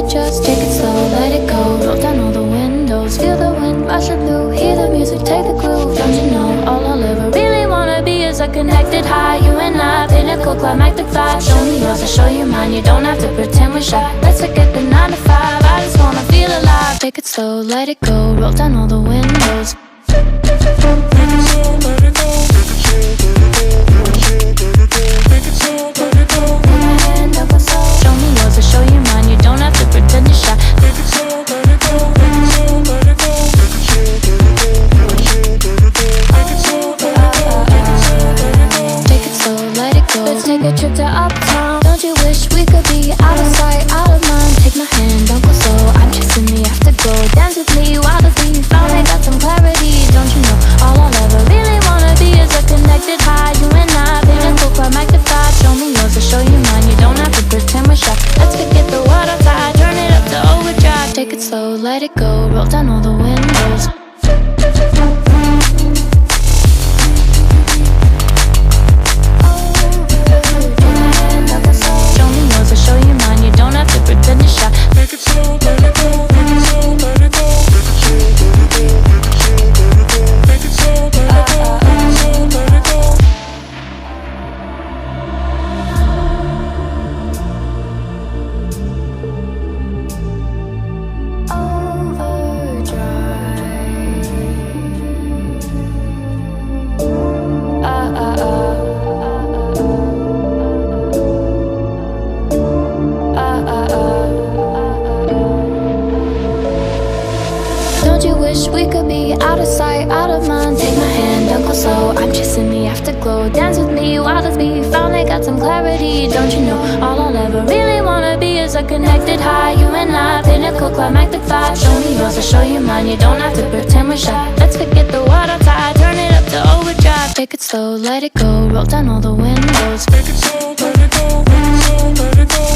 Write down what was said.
just take it slow, let it go. Roll down all the windows, feel the wind rushing through. Hear the music, take the groove. Don't you know, all I'll ever really wanna be is a connected high. You and I, pinnacle, climactic vibe. Show me yours, I'll show you mine. You don't have to pretend we're shy. Let's forget the 9 to 5. I just wanna feel alive. Take it slow, let it go. Roll down all the windows. Show me yours, I'll show you mine. You don't have to pretend you're shy. Take it slow, let it go. Let's take a trip to uptown. Don't you wish we could be out of sight, out of mind? Take my hand, don't go slow. I'm chasing the afterglow. Dance with me while the beat finally got some clarity. Don't you know, all I'll ever really wanna be is a connected high. You and I, pinnacle, climactic vibe. Show me yours, I'll show you mine. You don't have to pretend we're shy. Let's forget the world outside, turn it up to overdrive. Take it slow, let it go. Roll down all the windows. Pretend you're shy. Make it slow, let it go. Make it slow, let it go. Make it slow, let it go. Make it slow, let it go. Don't you wish we could be out of sight, out of mind? Take my hand, don't go slow. I'm chasing the afterglow. Dance with me while the beat finally got some clarity. Don't you know, all I'll ever really wanna be is a connected high. You and I, pinnacle, climactic vibe. Show me yours, I'll show you mine. You don't have to pretend we're shy. Let's forget the world outside, turn it up to overdrive. Take it slow, let it go. Roll down all the windows. Take it slow, let it go. Take it slow, let it go.